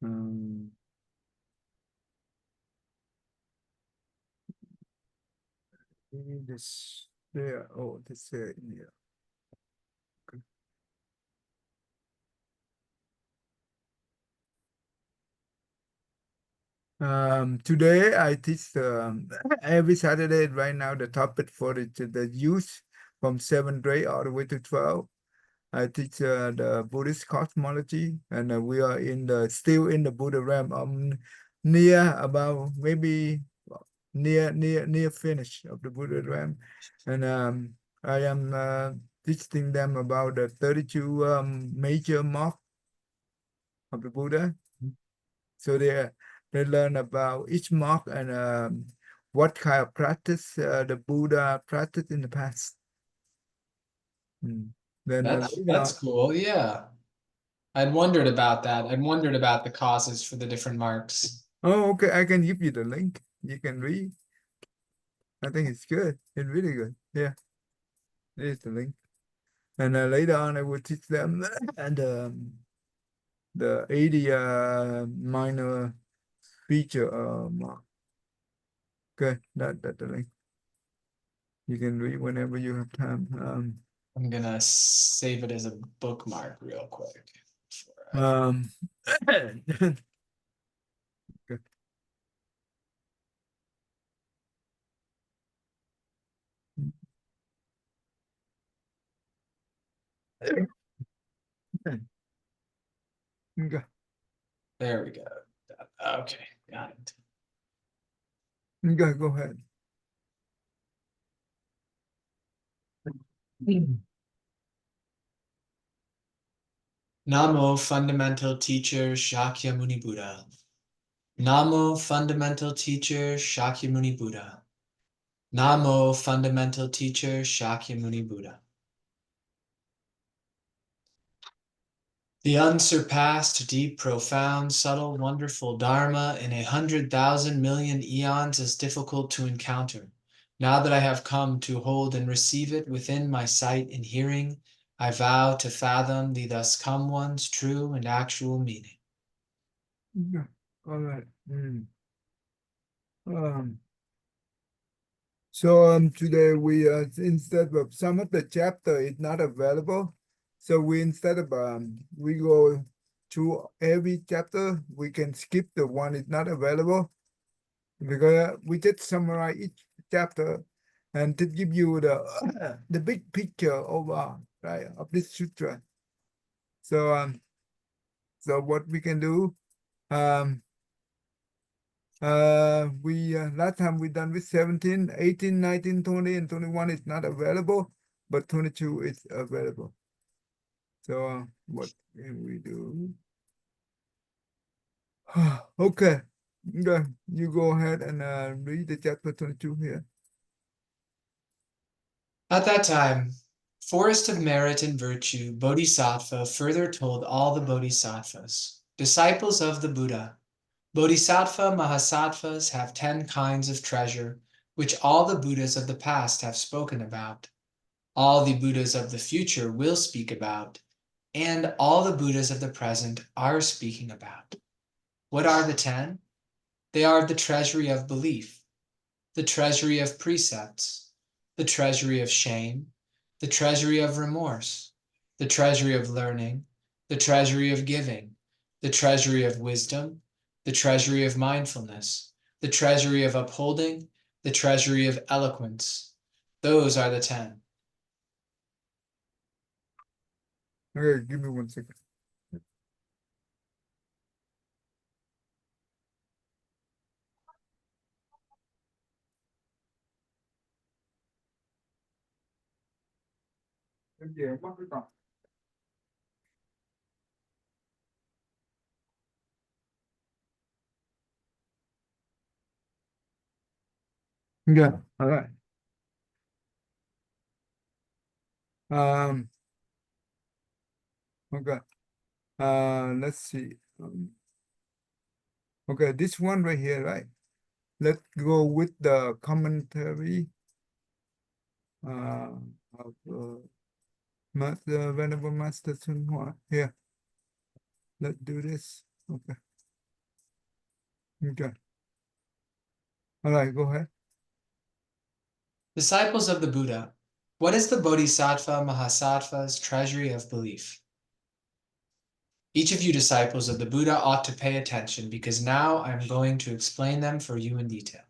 Um, this there. Oh, this there. Yeah. Okay. Today I teach every Saturday right now the topic for the youth from 7th grade all the way to 12. I teach the Buddhist cosmology, and we are still in the Buddha realm. Near about maybe near finish of the Buddha realm, and I am teaching them about the 32 major marks of the Buddha. So they learn about each mark and what kind of practice the Buddha practiced in the past. Then later on, That's cool. Yeah. I'd wondered about that. I'd wondered about the causes for the different marks. oh, okay, I can give you the link. You can read. I think it's good. It's really good. Yeah, there's the link. And later on, I will teach them and the 80 minor feature mark. Okay, that the link. You can read whenever you have time. I'm gonna save it as a bookmark real quick. Okay. Okay. There we go. Okay, got it. Okay, go ahead. Namo Fundamental Teacher Shakyamuni Buddha. Namo Fundamental Teacher Shakyamuni Buddha. Namo Fundamental Teacher Shakyamuni Buddha. The unsurpassed, deep, profound, subtle, wonderful Dharma in 100,000 million eons is difficult to encounter. Now that I have come to hold and receive it within my sight and hearing, I vow to fathom the thus come one's true and actual meaning. Yeah. All right. Um, so today we instead of some of the chapter is not available, so we instead of we go to every chapter, we can skip the one is not available because we just summarize each chapter and to give you the big picture of right of this sutra. So so what we can do we last time we done with 17, 18, 19, 20, and 21 is not available, but 22 is available. So what can we do? Okay. Okay, you go ahead and read the chapter 22 here. At that time, forest of merit and virtue, Bodhisattva further told all the Bodhisattvas, disciples of the Buddha. Bodhisattva Mahasattvas have 10 kinds of treasure, which all the Buddhas of the past have spoken about, all the Buddhas of the future will speak about, and all the Buddhas of the present are speaking about. What are the 10? They are the treasury of belief, the treasury of precepts, the treasury of shame, the treasury of remorse, the treasury of learning, the treasury of giving, the treasury of wisdom, the treasury of mindfulness, the treasury of upholding, the treasury of eloquence. Those are the 10. Okay, give me 1 second. Yeah, yeah, all right. Um, okay. Let's see. Okay, this one right here, right? Let's go with the commentary of Master, Venerable Master Sun Hua. Here, let's do this. Okay. Okay. All right, go ahead. Disciples of the Buddha, what is the Bodhisattva Mahasattva's treasury of belief? Each of you disciples of the Buddha ought to pay attention because now I am going to explain them for you in detail.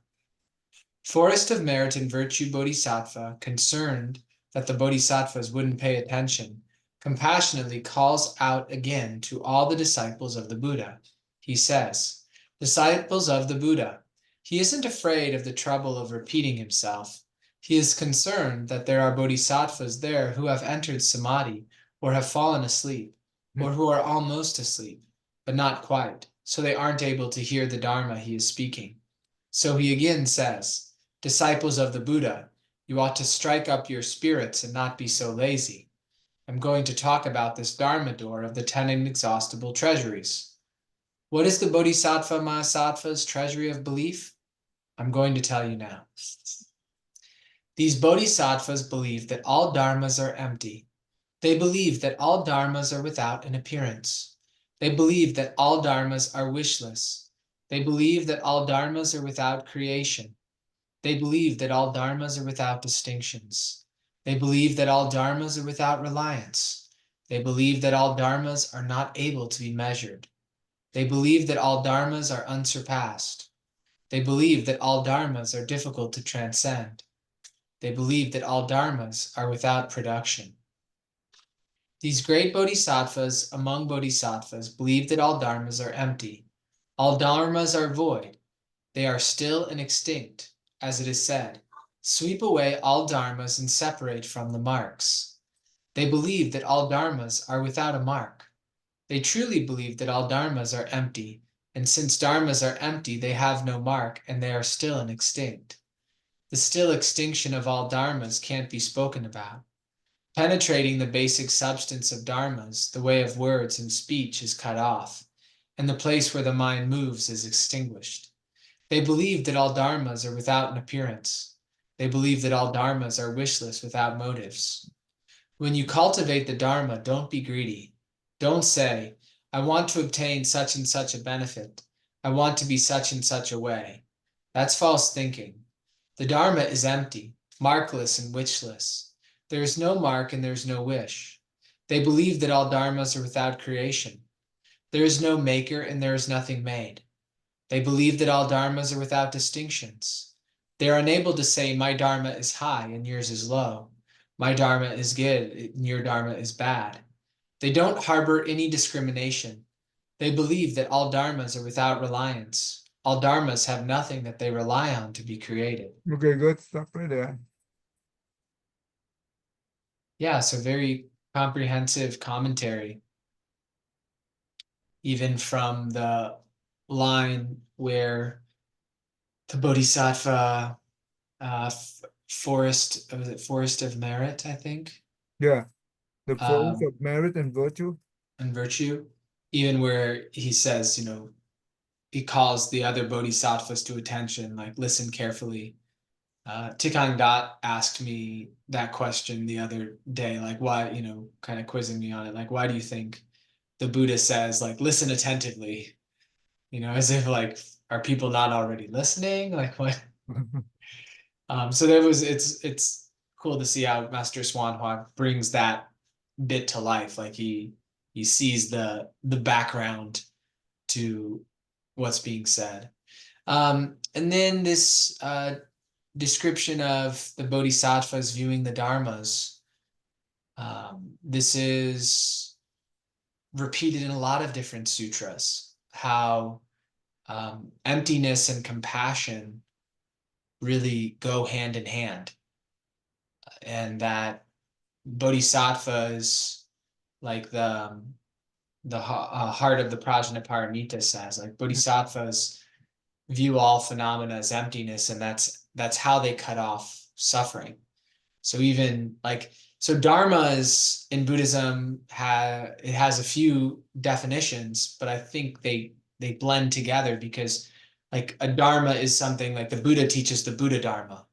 Forest of Merit and Virtue Bodhisattva, concerned that the Bodhisattvas wouldn't pay attention, compassionately calls out again to all the disciples of the Buddha. He says, disciples of the Buddha, he isn't afraid of the trouble of repeating himself. He is concerned that there are bodhisattvas there who have entered samadhi or have fallen asleep or who are almost asleep, but not quite, so they aren't able to hear the Dharma he is speaking. So he again says, disciples of the Buddha, you ought to strike up your spirits and not be so lazy. I'm going to talk about this Dharma door of the 10 Inexhaustible Treasuries. What is the Bodhisattva Mahasattva's treasury of belief? I'm going to tell you now. These bodhisattvas believe that all dharmas are empty. They believe that all dharmas are without an appearance. They believe that all dharmas are wishless. They believe that all dharmas are without creation. They believe that all dharmas are without distinctions. They believe that all dharmas are without reliance. They believe that all dharmas are not able to be measured. They believe that all dharmas are unsurpassed. They believe that all dharmas are difficult to transcend. They believe that all dharmas are without production. These great bodhisattvas among bodhisattvas believe that all dharmas are empty. All dharmas are void. They are still and extinct, as it is said, sweep away all dharmas and separate from the marks. They believe that all dharmas are without a mark. They truly believe that all dharmas are empty, and since dharmas are empty, they have no mark, and they are still and extinct. The still extinction of all dharmas can't be spoken about. Penetrating the basic substance of dharmas, the way of words and speech is cut off, and the place where the mind moves is extinguished. They believe that all dharmas are without an appearance. They believe that all dharmas are wishless without motives. When you cultivate the dharma, don't be greedy. Don't say, I want to obtain such and such a benefit. I want to be such and such a way. That's false thinking. The dharma is empty, markless and wishless. There is no mark and there is no wish. They believe that all dharmas are without creation. There is no maker and there is nothing made. They believe that all dharmas are without distinctions. They are unable to say, my dharma is high and yours is low. My dharma is good and your dharma is bad. They don't harbor any discrimination. They believe that all dharmas are without reliance. All dharmas have nothing that they rely on to be created. Okay, good. Stop right there. Yeah, so very comprehensive commentary, even from the line where the Bodhisattva forest, was it Forest of Merit, I think, Yeah, the force um, of merit and virtue. and virtue, even where he says, he calls the other bodhisattvas to attention, like listen carefully. Tikang Dot asked me that question the other day, like why, kind of quizzing me on it, like why do you think the Buddha says, like listen attentively, as if like are people not already listening, like what? So it's cool to see how Master Swan Huang brings that bit to life. Like he sees the background to what's being said. And then this description of the bodhisattvas viewing the dharmas. This is repeated in a lot of different sutras, how emptiness and compassion really go hand in hand, and that bodhisattvas, like the heart of the Prajnaparamita says, like bodhisattvas view all phenomena as emptiness, and that's how they cut off suffering. So even like dharmas in Buddhism has a few definitions, but I think they blend together because like a dharma is something like the Buddha teaches the Buddha dharma,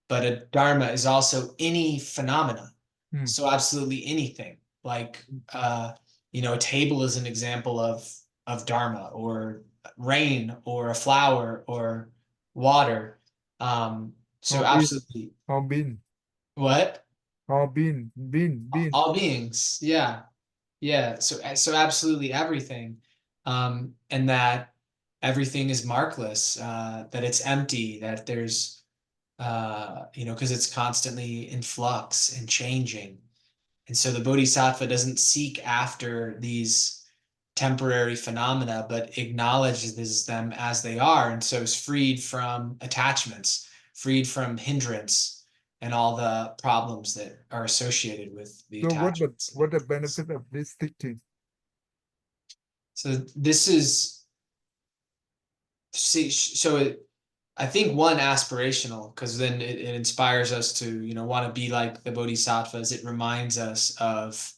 but a dharma is also any phenomena. Hmm. So absolutely anything, like a table is an example of dharma, or rain, or a flower, or water. So Hobin, absolutely. Hobin, What? Hobin, Bin. All beings, yeah. Yeah, so absolutely everything, and that everything is markless, that it's empty, that there's, because it's constantly in flux and changing, and so the bodhisattva doesn't seek after these temporary phenomena, but acknowledges them as they are, and so is freed from attachments, freed from hindrance, and all the problems that are associated with the So attachments and what the hindrance. benefit of this teaching? So this is see so it I think one aspirational, because then it inspires us to want to be like the bodhisattvas. It reminds us of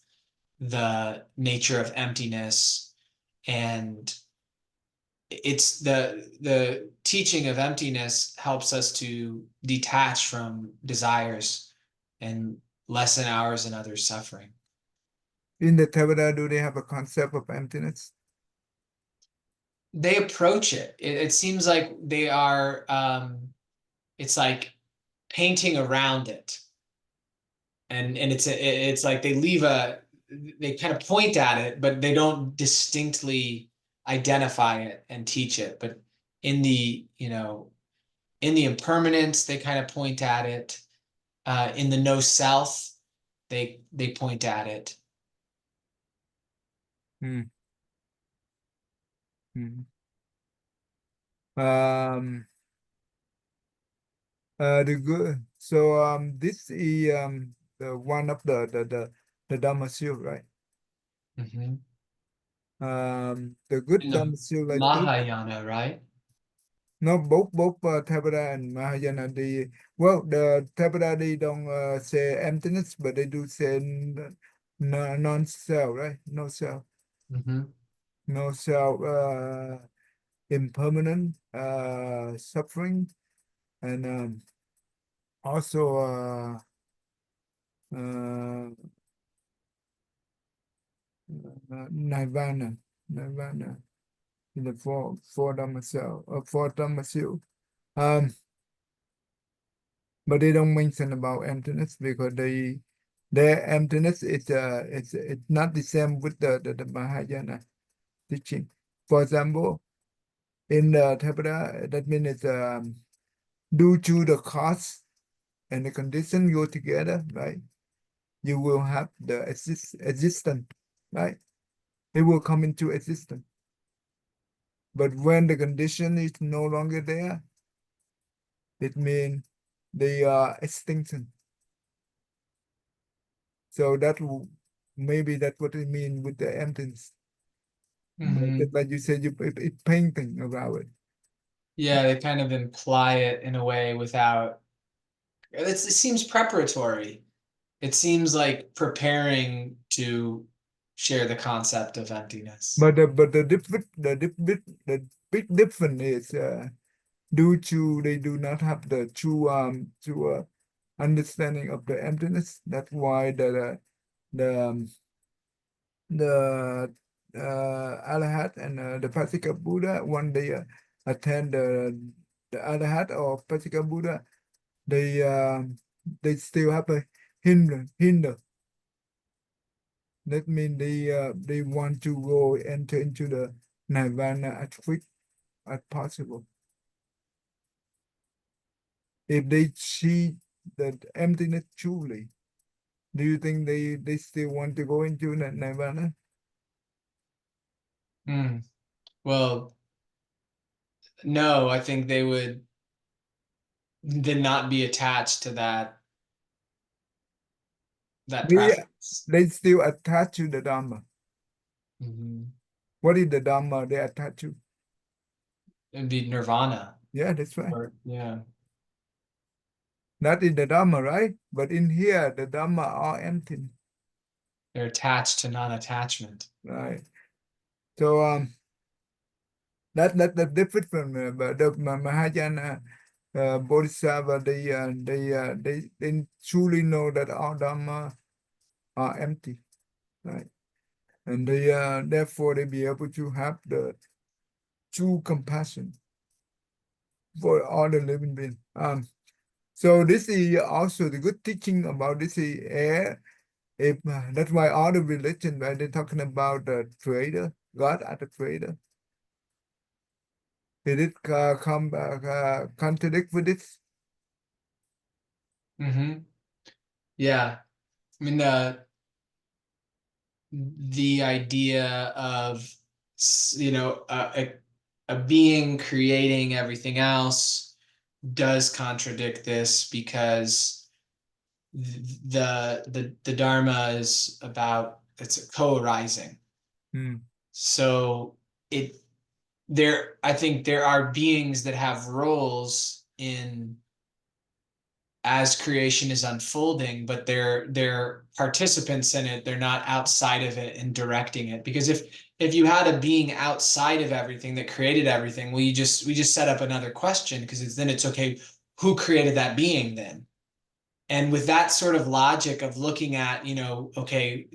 the nature of emptiness, and it's the teaching of emptiness helps us to detach from desires and lessen ours and others' suffering. In the Theravada, do they have a concept of emptiness? They approach it seems like they are it's like painting around it, and it's like they kind of point at it, but they don't distinctly identify it and teach it. But in the in the impermanence, they kind of point at it. In the no self, they point at it. Hmm. Hmm. Um, the good. So this is the one of the Dhamma seal, right? Mhm. The good In the Dhamma seal like this. Mahayana, right? No, both Theravada and Mahayana. The Theravada they don't say emptiness, but they do say non-self, right? No self, Hmm. no self, impermanent, suffering, and also uh, nirvana, nirvana in the four Dhamma cell, four Dhamma seal. Um, but they don't mention about emptiness because their emptiness is it's not the same with the Mahayana teaching. For example, in the Theravada, that means it's due to the cause and the condition go together, right? You will have the existence, right? It will come into existence. But when the condition is no longer there, it means they are extinction. So maybe that's what it means with the emptiness. But Hmm. like you said, it painting about it. Yeah, they kind of imply it in a way without. It seems preparatory. It seems like preparing to share the concept of emptiness. The big difference is due to they do not have the true understanding of the emptiness. That's why the the Arhat and the Pasika Buddha when they attend the Arhat or Pasika Buddha, they still have a hinder. That means they want to go enter into the nirvana as quick as possible. If they see that emptiness truly, do you think they still want to go into that nirvana? Hmm. Well, no, I think they would then not be attached to that They preference. they still attach to the Dharma. Hmm. What is the Dharma they attach to? It'd be nirvana, Yeah, that's right. or yeah, Not in the Dharma, right? But in here, the Dharma are empty, they're attached to non-attachment. right? So that different from but the Mahayana Bodhisattva. They truly know that all Dharma are empty, right? And they therefore they be able to have the true compassion for all the living beings. So this is also the good teaching about this is if that's why all the religion, right, they're talking about the creator, God as the creator. Did it come contradict with this? Mm-hmm. Yeah. I mean, the idea of, a being creating everything else does contradict this, because the Dharma is about, it's a co-arising. Hmm. So it I think there are beings that have roles in, as creation is unfolding, but they're participants in it. They're not outside of it and directing it. Because if you had a being outside of everything that created everything, well, we just set up another question, because then it's okay, who created that being then? And with that sort of logic of looking at, okay,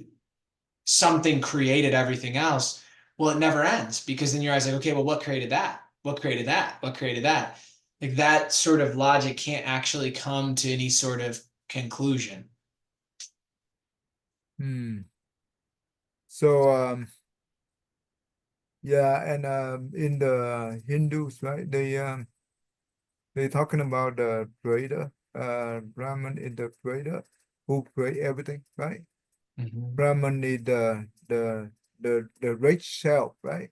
something created everything else, well, it never ends, because then your eyes like, okay, well, what created that? What created that? What created that? Like, that sort of logic can't actually come to any sort of conclusion. Hmm. So yeah, and in the Hindus, right? They talking about the creator, Brahman is the creator who create everything, right? Mm-hmm. Brahman is the rich self, right?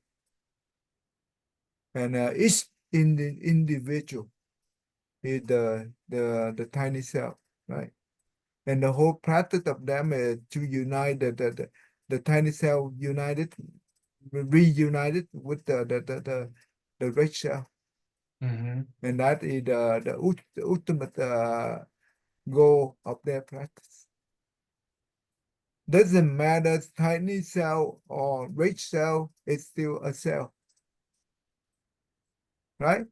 And each in the individual is the tiny self, right? And the whole practice of them is to unite the tiny self united, reunited with the rich self. Mm-hmm. And that is the ultimate goal of their practice. Doesn't matter tiny cell or rich cell, it's still a cell, right?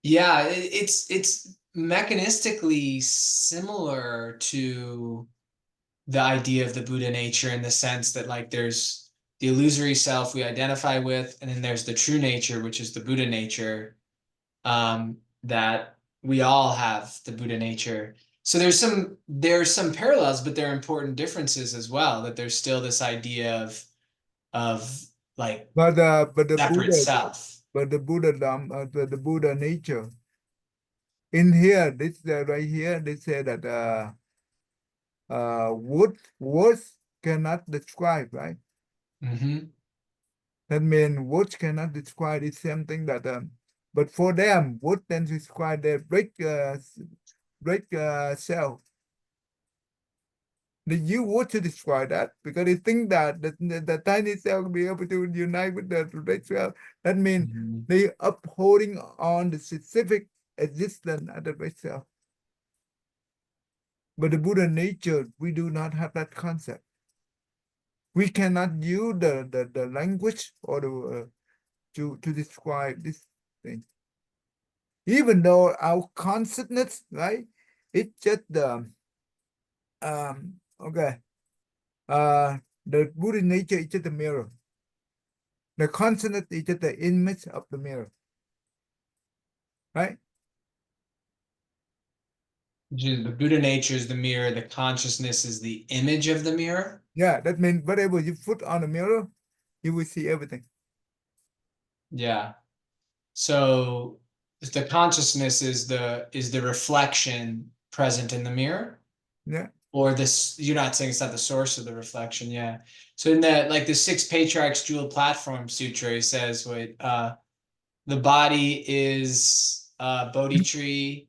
Yeah, it's mechanistically similar to the idea of the Buddha nature, in the sense that, like, there's the illusory self we identify with, and then there's the true nature, which is the Buddha nature. That we all have the Buddha nature. So there's some parallels, but there are important differences as well. That there's still this idea of like But the separate Buddha, self. but the Buddha the Buddha nature in here, this right here, they say that words cannot describe, right? Mm-hmm. That means words cannot describe the same thing that but for them, words then describe their break cell. They use word to describe that because they think that the tiny cell will be able to unite with the red cell. That means Mm-hmm. they upholding on the specific existence of the red cell. But the Buddha nature, we do not have that concept. We cannot use the language or to describe this thing. Even though our consciousness, right? It's just the okay. The Buddha nature is just a mirror. The consciousness is just the image of the mirror, right? The Buddha nature is the mirror. The consciousness is the image of the mirror. Yeah, that means whatever you put on the mirror, you will see everything. Yeah. So the consciousness is the reflection present in the mirror. Yeah, Or this, you're not saying it's not the source of the reflection, yeah. So in the six patriarchs jewel platform sutra, he says, wait, the body is a Bodhi tree,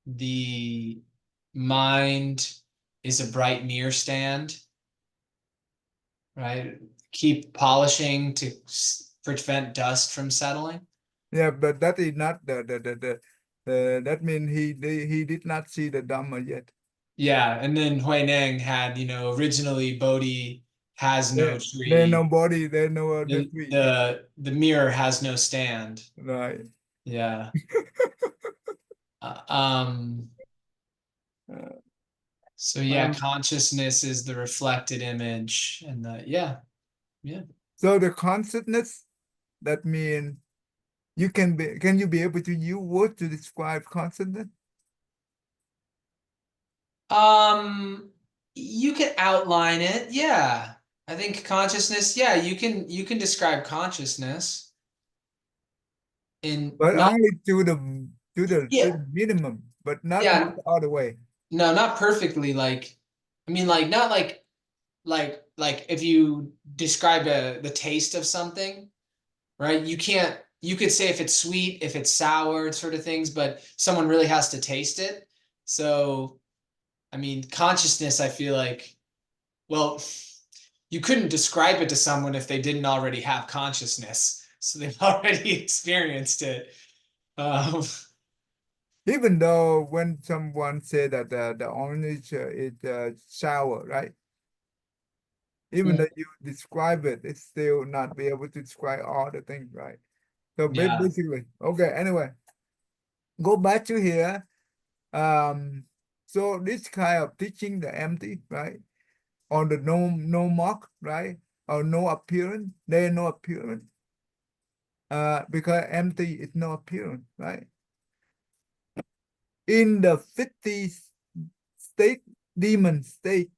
the mind is a bright mirror stand, right? Keep polishing to prevent dust from settling. yeah, but that is not that means he did not see the Dhamma yet. Yeah, and then Huineng had, originally Bodhi has no There tree. nobody, there no other tree. The mirror has no stand. Right. Yeah. Uh, um, Uh, So yeah, Um, consciousness is the reflected image, and the yeah. so the consciousness, that means can you be able to use words to describe consciousness? Um, you can outline it. Yeah. I think consciousness, yeah, you can describe consciousness in But not only to the to yeah, the minimum, but not yeah, all the way. no, not perfectly like I mean like not like if you describe the taste of something, right? You could say if it's sweet, if it's sour, sort of things, but someone really has to taste it. So, I mean, consciousness, I feel like, well, you couldn't describe it to someone if they didn't already have consciousness. So they've already experienced it. Um, Even though when someone say that the orange is sour, right? Even though you describe it, it's still not be able to describe all the things, right? So yeah. basically, okay. Anyway, go back to here. Um, so this kind of teaching the empty, right? On the no mark, right? Or no appearance, there no appearance. Because empty is no appearance, right? In the 50th state, demon state,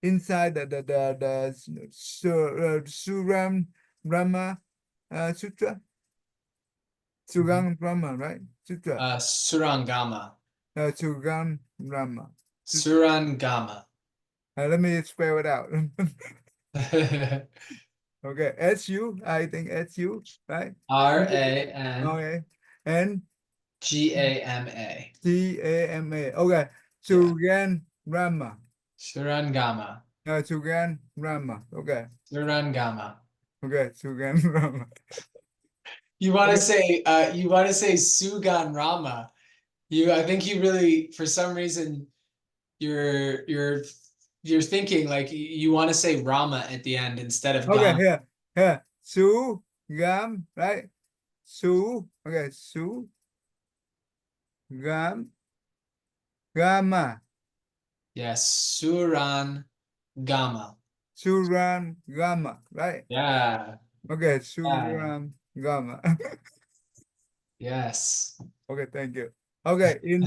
inside the Suram Rama Sutra, Mhm. Suram Rama, right? Sutra, Surangama. Suram Rama Sutra. Surangama. Let me spell it out. Okay, SU, I think SU, right? Rangama. Okay, and TAMA. Okay, Yeah. Sugan Rama. Surangama. Sugan Rama. Okay, Surangama. okay, Sugan Rama. Okay, You want to say Sugan Rama. I think you really for some reason you're thinking like you want to say Rama at the end instead of okay, Gama. here. Sugam, right? Okay, Sugam, Gama, Yes, Suran Gama. Suran Gama, right? Yeah. Okay, Yeah. Suran Gama. Yes. Okay, thank you. Okay, in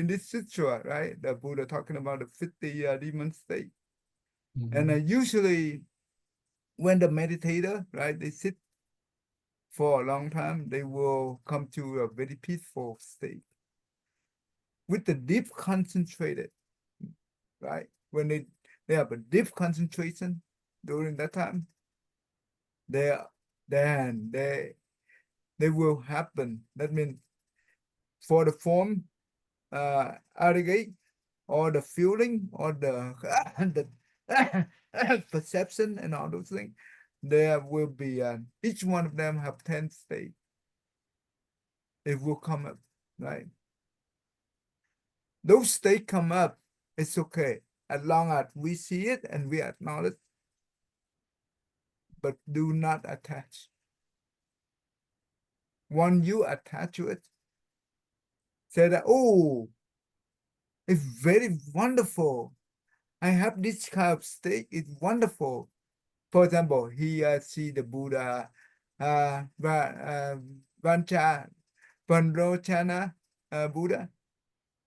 this sutra, right, the Buddha talking about the 50 demon state, and Mhm. usually when the meditator, right, they sit for a long time, they will come to a very peaceful state with the deep concentrated, right? When they have a deep concentration during that time, they then they will happen. That means for the form aggregate or the feeling or the perception and all those things, there will be each one of them have 10 states. It will come up, right? Those states come up, it's okay as long as we see it and we acknowledge, but do not attach. When you attach to it, say that, oh, it's very wonderful. I have this kind of state. It's wonderful. For example, he see the Buddha, Vancha, Vanrochana Buddha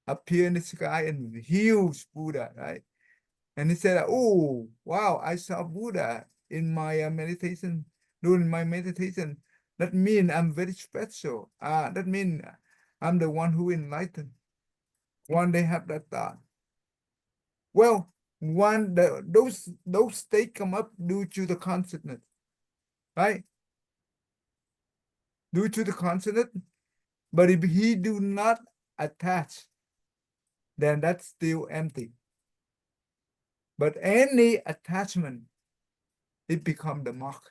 appear in the sky and huge Buddha, right? And he said, oh, wow, I saw Buddha in my meditation, during my meditation. That means I'm very special. That means I'm the one who enlightened. One day have that thought. Well, those states come up due to the consciousness, right? Due to the consciousness. But if he do not attach, then that's still empty. But any attachment, it become the mark.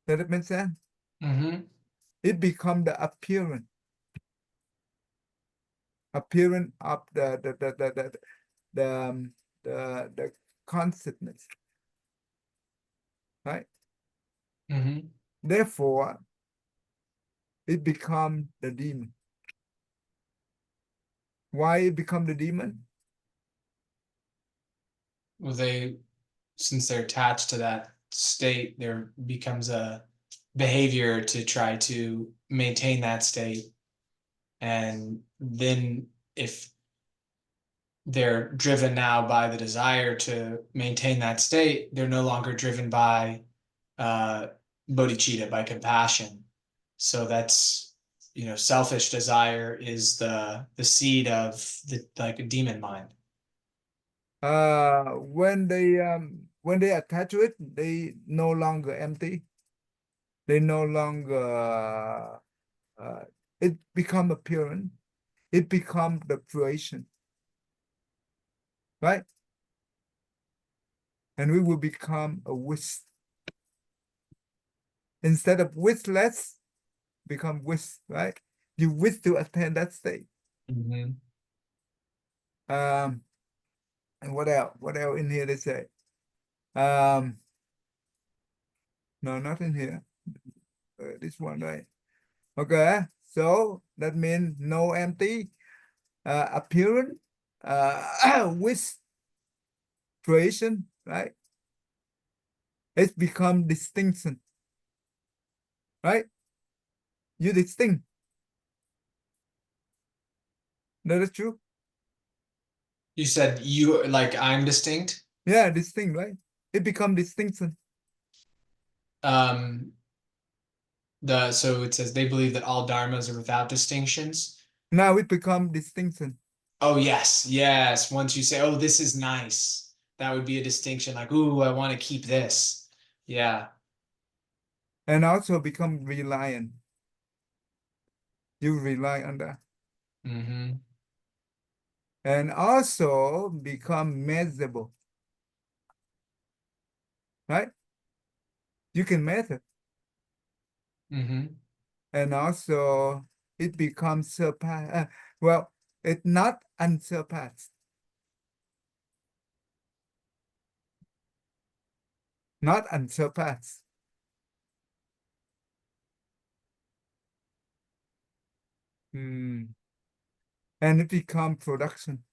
Does that make sense? Mm-hmm. It become the appearance of the the consciousness, right? Mm-hmm. Therefore, it become the demon. Why it become the demon? Well, since they're attached to that state, there becomes a behavior to try to maintain that state. And then if they're driven now by the desire to maintain that state, they're no longer driven by uh, bodhicitta, by compassion. So that's, selfish desire is the seed of the like a demon mind. When they attach to it, they no longer empty. They no longer it become apparent. It become the creation, right? And we will become a wish. Instead of wishless, become wish, right? You wish to attain that state. Mm-hmm. Um, and what else? What else in here they say? Um, no, not in here. This one, right? Okay, so that means no empty appearance, with creation, right? It's become distinction, right? You distinct. That is true. You said you like I'm distinct. Yeah, distinct, right? It become distinction. Um, so it says they believe that all dharmas are without distinctions. Now it become distinction, Oh yes, yes. Once you say, "Oh, this is nice," that would be a distinction. Like, "Ooh, I want to keep this." Yeah. and also become reliant. You rely on that, Mm-hmm. and also become measurable, right? You can measure, Mm-hmm. and also it becomes surpassed. Well, it's not unsurpassed, not unsurpassed. Hmm. And it become production,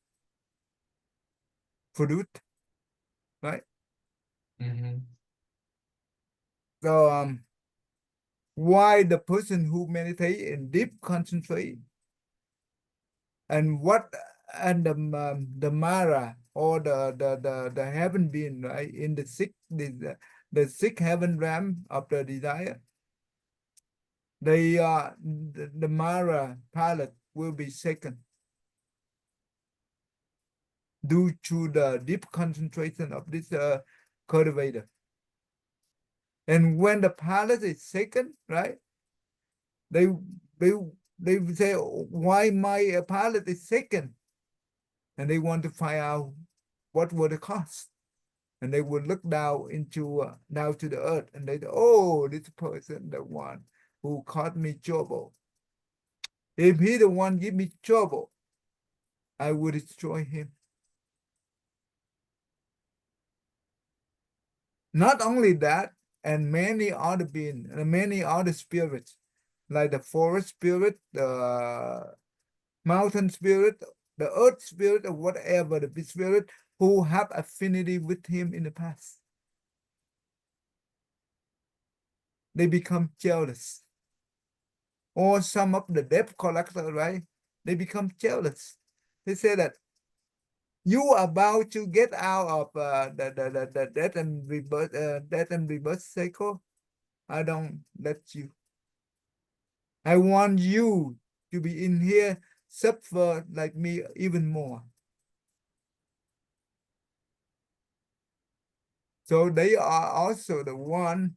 product, right? Mm-hmm. So why the person who meditate in deep concentrate and what and the Mara or the heaven being, right, in the sixth heaven realm of the desire, the Mara palette will be shaken due to the deep concentration of this cultivator. And when the palette is shaken, right, they they they say, why my palette is shaken, and they want to find out what were the cause, and they would look down to the earth, and they, oh, this person, the one who caused me trouble. If he the one give me trouble, I would destroy him. Not only that, and many other beings, and many other spirits, like the forest spirit, the mountain spirit, the earth spirit, or whatever the spirit who have affinity with him in the past. They become jealous. Or some of the debt collector, right? They become jealous. They say that you are about to get out of the death and rebirth cycle. I don't let you. I want you to be in here, suffer like me even more. So they are also the one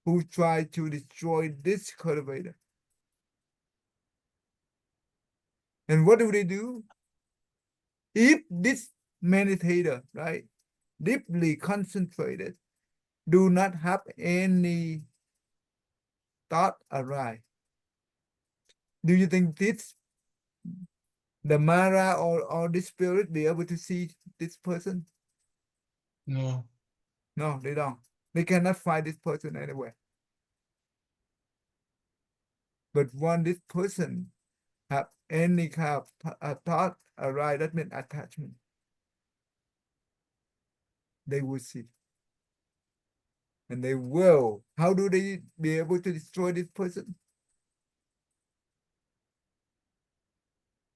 who try to destroy this cultivator. And what do they do? If this meditator, right, deeply concentrated, do not have any thought arise, do you think this the Mara or this spirit be able to see this person? No. No, they don't. They cannot find this person anywhere. But when this person have any kind of thought arise, that means attachment. They will see. And they will. How do they be able to destroy this person?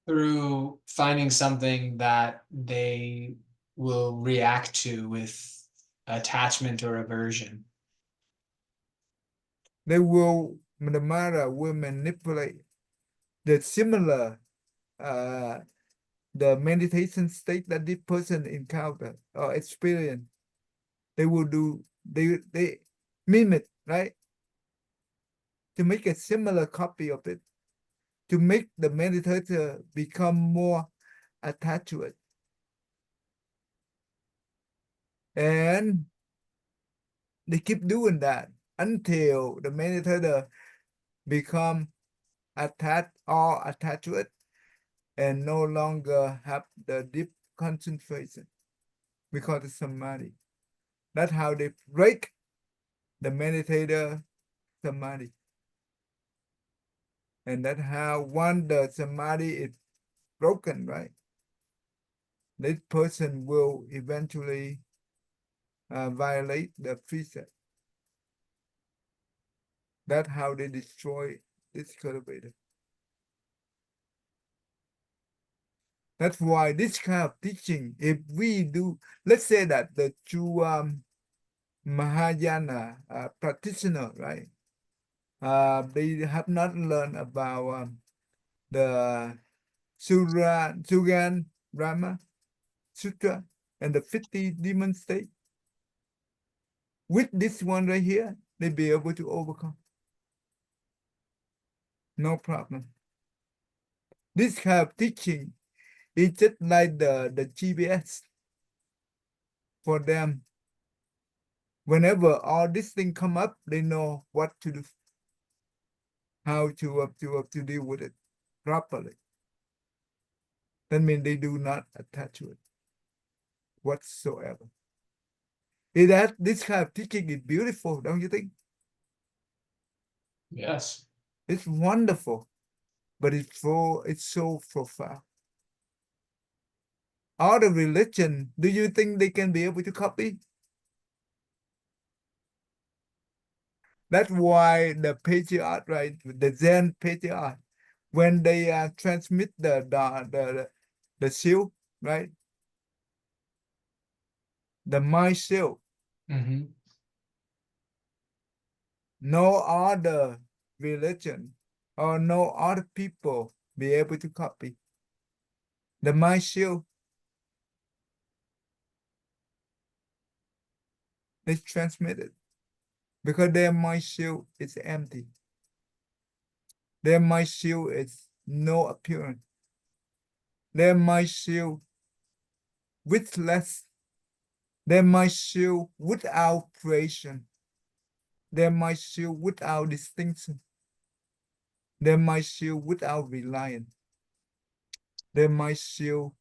Through finding something that they will react to with attachment or aversion. They will, the Mara will manipulate the similar, the meditation state that this person encounter or experience. They will do, they mimic, right? To make a similar copy of it, to make the meditator become more attached to it. And they keep doing that until the meditator become attached to it and no longer have the deep concentration. We call it samadhi. That's how they break the meditator samadhi. And that's how once the samadhi is broken, right? This person will eventually violate the precept. That's how they destroy this cultivator. That's why this kind of teaching, if we do, let's say that the true Mahayana practitioner, right? They have not learned about the Sugan Rama Sutra and the 50 demon state. With this one right here, they be able to overcome. No problem. This kind of teaching is just like the GPS for them. Whenever all this thing come up, they know what to do, how to deal with it properly. That means they do not attach to it whatsoever. This kind of teaching is beautiful, don't you think? Yes. It's wonderful, but it's so profound. All the religion, do you think they can be able to copy? That's why the patriarch, right, the Zen patriarch, when they transmit the seal, right, the mind seal, no other religion or no other people be able to copy. The mind seal is transmitted because their mind seal is empty. Their mind seal is no appearance. Their mind seal widthless. Their mind seal without creation. Their mind seal without distinction. Their mind seal without reliance. Their mind seal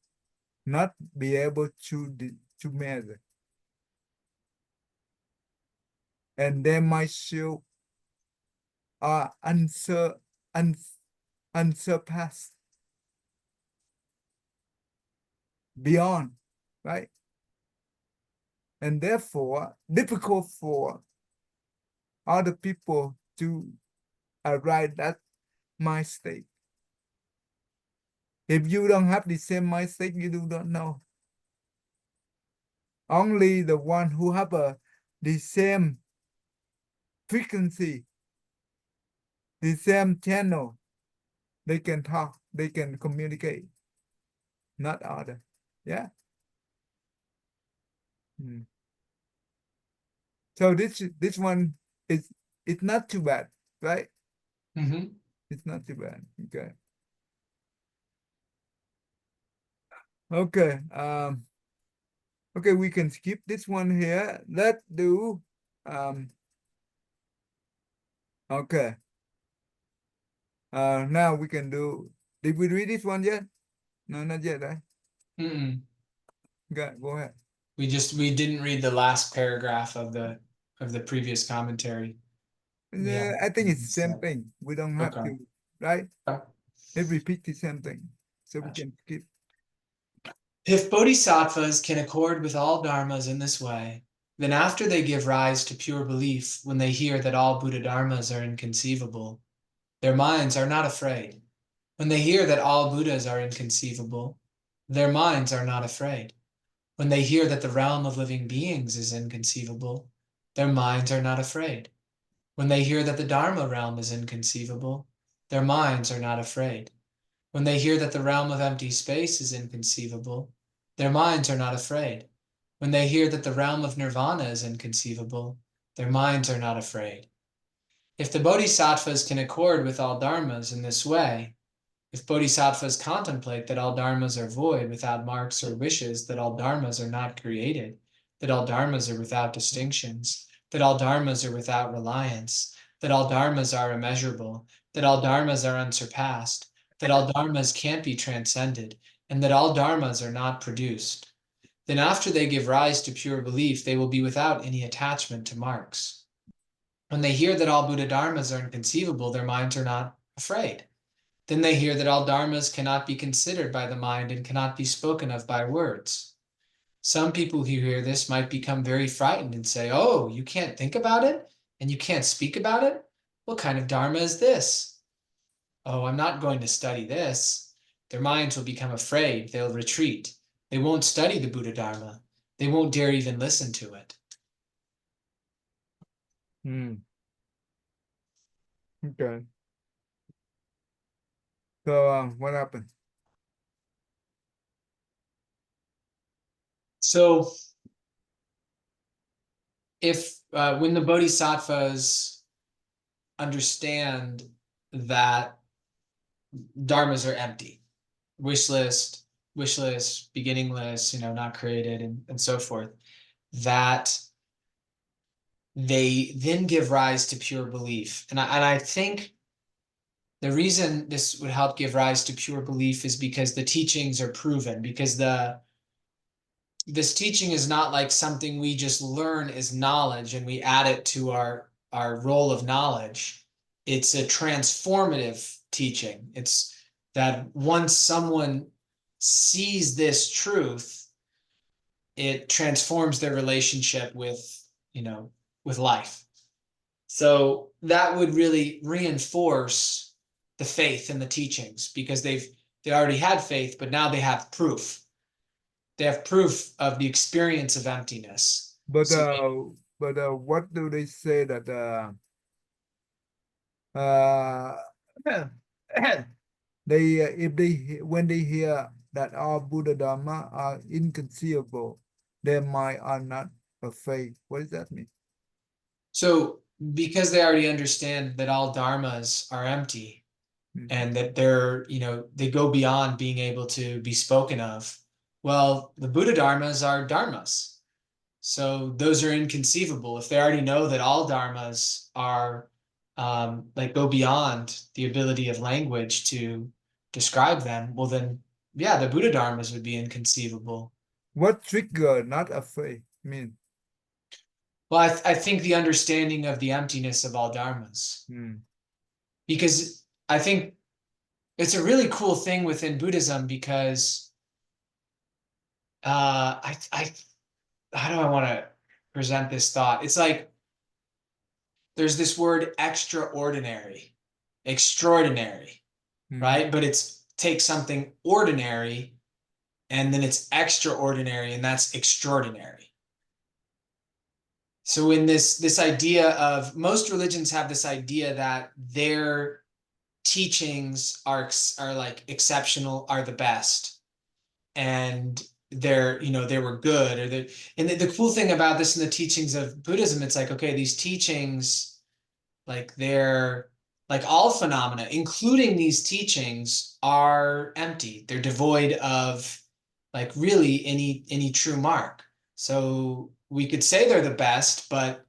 not be able to measure. And their mind seal are unsurpassed, beyond, right? And therefore, difficult for other people to arrive that mind state. If you don't have the same mind state, you do not know. Only the one who have the same frequency, the same channel, they can talk, they can communicate, not other. Yeah. So this one is it's not too bad, right? It's not too bad. Okay. Okay. Okay, we can skip this one here. Let's do okay. Now we can do, did we read this one yet? No, not yet, right? Okay, go ahead. We didn't read the last paragraph of the previous commentary. Yeah, I think it's the same thing. We don't have Okay. to, right? Okay. Let's repeat the same thing so we can keep. If bodhisattvas can accord with all dharmas in this way, then after they give rise to pure belief, when they hear that all Buddha dharmas are inconceivable, their minds are not afraid. When they hear that all Buddhas are inconceivable, their minds are not afraid. When they hear that the realm of living beings is inconceivable, their minds are not afraid. When they hear that the Dharma realm is inconceivable, their minds are not afraid. When they hear that the realm of empty space is inconceivable, their minds are not afraid. When they hear that the realm of nirvana is inconceivable, their minds are not afraid. If the bodhisattvas can accord with all dharmas in this way, if bodhisattvas contemplate that all dharmas are void, without marks or wishes, that all dharmas are not created, that all dharmas are without distinctions, that all dharmas are without reliance, that all dharmas are immeasurable, that all dharmas are unsurpassed, that all dharmas can't be transcended, and that all dharmas are not produced, then after they give rise to pure belief, they will be without any attachment to marks. When they hear that all Buddha dharmas are inconceivable, their minds are not afraid. Then they hear that all dharmas cannot be considered by the mind and cannot be spoken of by words. Some people who hear this might become very frightened and say, "Oh, you can't think about it and you can't speak about it? What kind of dharma is this? Oh, I'm not going to study this." Their minds will become afraid. They'll retreat. They won't study the Buddha Dharma. They won't dare even listen to it. Okay. So what happened? So if when the bodhisattvas understand that dharmas are empty, wishless, beginningless, not created, and so forth, that they then give rise to pure belief. And I think the reason this would help give rise to pure belief is because the teachings are proven, because this teaching is not like something we just learn as knowledge and we add it to our role of knowledge. It's a transformative teaching. It's that once someone sees this truth, it transforms their relationship with life. So that would really reinforce the faith in the teachings, because they already had faith, but now they have proof. They have proof of the experience of emptiness. But So what do they say that uh they if they when they hear that all Buddha Dharma are inconceivable, their mind are not afraid. What does that mean? so because they already understand that all dharmas are empty Mhm. and that they go beyond being able to be spoken of. Well, the Buddha dharmas are dharmas. So those are inconceivable. If they already know that all dharmas are like go beyond the ability of language to describe them, well then, yeah, the Buddha dharmas would be inconceivable. What trigger not afraid mean? Well, I think the understanding of the emptiness of all dharmas, Hmm. because I think it's a really cool thing within Buddhism, because I how do I want to present this thought? It's like there's this word extraordinary, extraordinary, Hmm. right? But it's take something ordinary and then it's extraordinary, and that's extraordinary. So in this idea of, most religions have this idea that their teachings are like exceptional, are the best, and they were good, or they and the cool thing about this in the teachings of Buddhism, it's like, okay, these teachings, like they're like all phenomena, including these teachings, are empty. They're devoid of like really any true mark. So we could say they're the best, but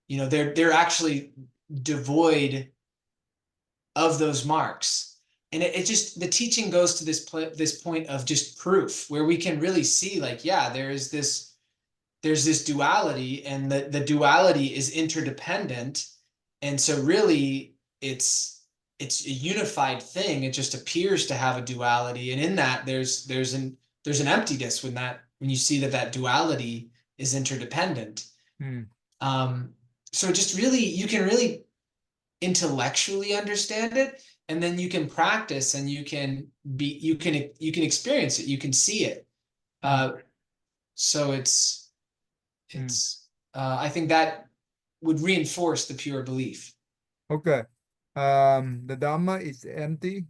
they're actually devoid of those marks. And it just, the teaching goes to this point of just proof, where we can really see, like, yeah, there's this duality, and the duality is interdependent. And so really it's it's a unified thing. It just appears to have a duality, and in that there's an emptiness when you see that duality is interdependent. Mm. Um, so just really, you can really intellectually understand it, and then you can practice, and you can experience it, you can see it. Mm. So Mm. I think that would reinforce the pure belief. Okay. The Dharma is empty,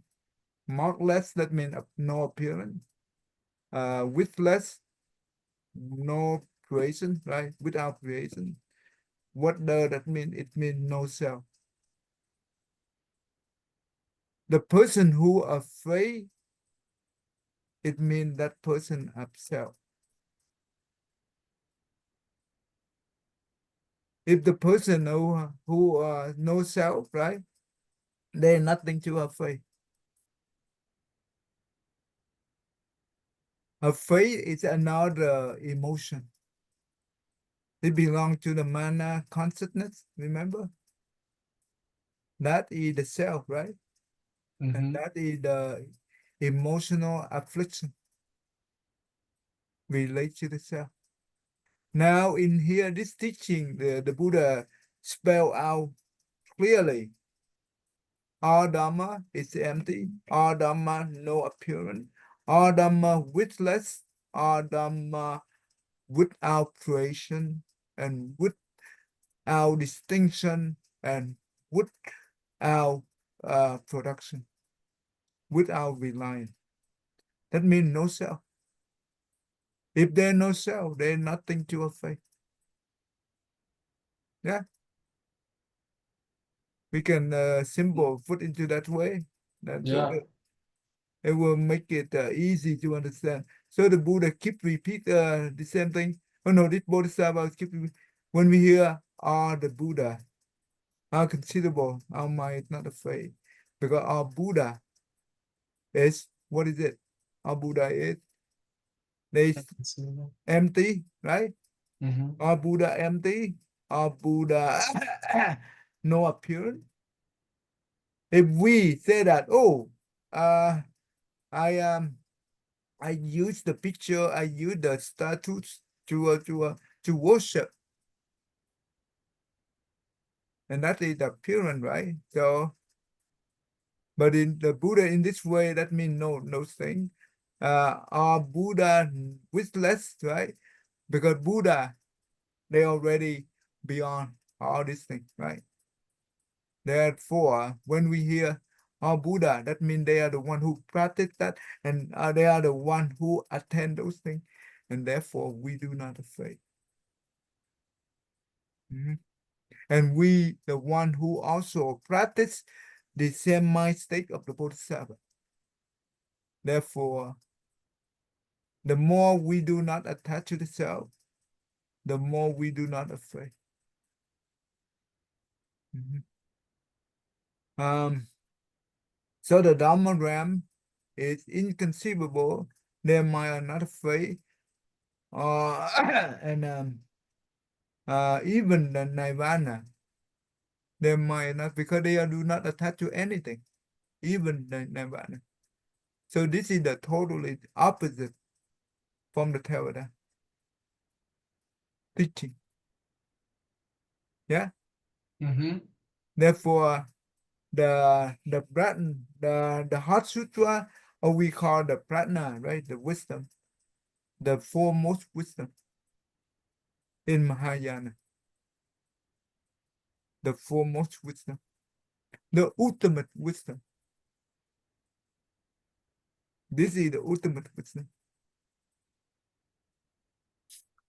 markless, that means no appearance. Widthless, no creation, right? Without creation. What does that mean? It means no self. The person who afraid, it means that person have self. If the person who no self, right? There's nothing to afraid. Afraid is another emotion. It belongs to the mana consciousness, remember? That is the self, right? And Mm-hmm. that is the emotional affliction related to the self. Now in here, this teaching, the Buddha spell out clearly. All Dhamma is empty. All Dhamma no appearance. All Dhamma widthless. All Dhamma without creation and without distinction and without production, without reliance. That means no self. If there's no self, there's nothing to affect. Yeah, we can symbol put into that way. That so Yeah. that it will make it easy to understand. So the Buddha keep repeat the same thing. Oh no, this Bodhisattva keep when we hear the Buddha, are considerable, our mind is not afraid. Because our Buddha is, what is it? Our Buddha is, they empty, right? Mm-hmm. Our Buddha empty, our Buddha no appearance. If we say that, oh, uh, I I use the picture, I use the statues to worship, and that is the appearance, right? So, but in the Buddha in this way, that means no thing. Our Buddha wishless, right? Because Buddha, they already beyond all these things, right? Therefore, when we hear Buddha, that means they are the one who practice that, and they are the one who attend those things, and therefore we do not afraid. Mhm. And we, the one who also practice the same mind state of the Bodhisattva. Therefore, the more we do not attach to the self, the more we do not afraid. Mhm. So the Dharma realm is inconceivable. Their mind are not afraid. And even the nirvana, their mind not because they do not attach to anything, even the nirvana. So this is the totally opposite from the Theravada teaching. Yeah. Mm-hmm. Therefore, the Heart Sutra, or we call the prajna, right? The wisdom, the foremost wisdom in Mahayana, the foremost wisdom, the ultimate wisdom. This is the ultimate wisdom.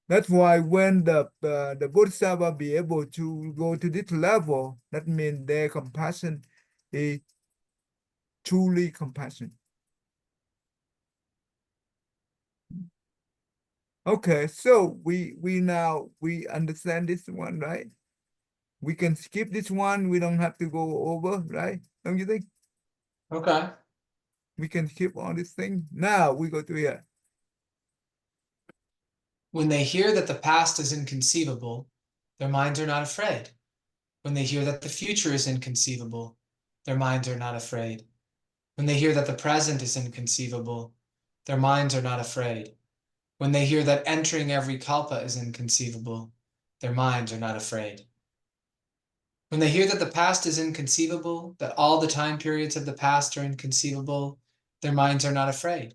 That's why when the Bodhisattva be able to go to this level, that means their compassion is truly compassion. Okay, so we understand this one, right? We can skip this one. We don't have to go over, right? Don't you think? Okay. We can skip all this thing. Now we go to here. When they hear that the past is inconceivable, their minds are not afraid. When they hear that the future is inconceivable, their minds are not afraid. When they hear that the present is inconceivable, their minds are not afraid. When they hear that entering every kalpa is inconceivable, their minds are not afraid. When they hear that the past is inconceivable, that all the time periods of the past are inconceivable, their minds are not afraid.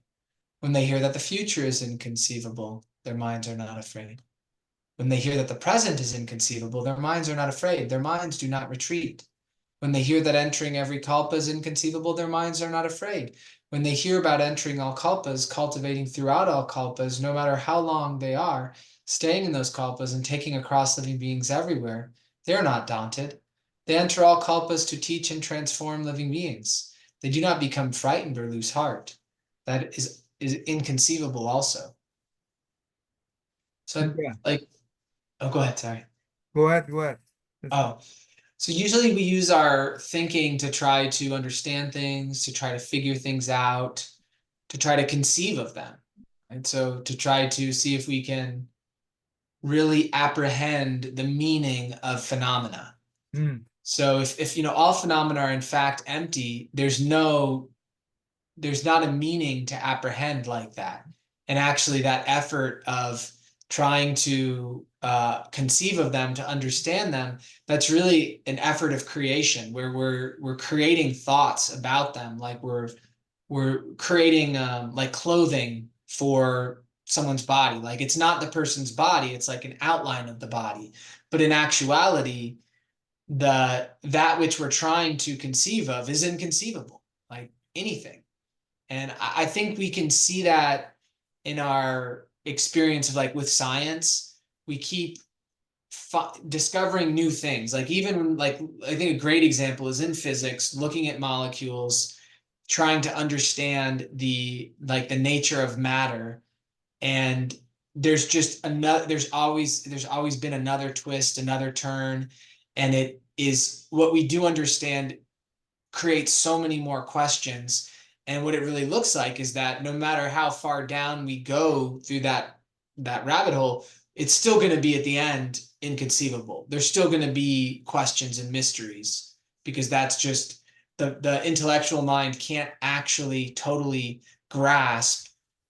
When they hear that the future is inconceivable, their minds are not afraid. When they hear that the present is inconceivable, their minds are not afraid. Their minds do not retreat. When they hear that entering every kalpa is inconceivable, their minds are not afraid. When they hear about entering all kalpas, cultivating throughout all kalpas, no matter how long they are, staying in those kalpas and taking across living beings everywhere, they're not daunted. They enter all kalpas to teach and transform living beings. They do not become frightened or lose heart. That is inconceivable also. So Yeah. like, oh, go ahead, sorry. Go ahead. Go ahead. Oh, so usually we use our thinking to try to understand things, to try to figure things out, to try to conceive of them. And so to try to see if we can really apprehend the meaning of phenomena. Mm, So if all phenomena are in fact empty, there's not a meaning to apprehend like that. And actually, that effort of trying to conceive of them, to understand them, that's really an effort of creation, where we're creating thoughts about them, like we're creating like clothing for someone's body. Like it's not the person's body; it's like an outline of the body. But in actuality, that which we're trying to conceive of is inconceivable, like anything. And I think we can see that in our experience of like with science, we keep discovering new things. Like even like I think a great example is in physics, looking at molecules, trying to understand the nature of matter. And there's just another there's always been another twist, another turn, and it is what we do understand creates so many more questions. And what it really looks like is that no matter how far down we go through that rabbit hole, it's still going to be at the end inconceivable. There's still going to be questions and mysteries, because that's just the intellectual mind can't actually totally grasp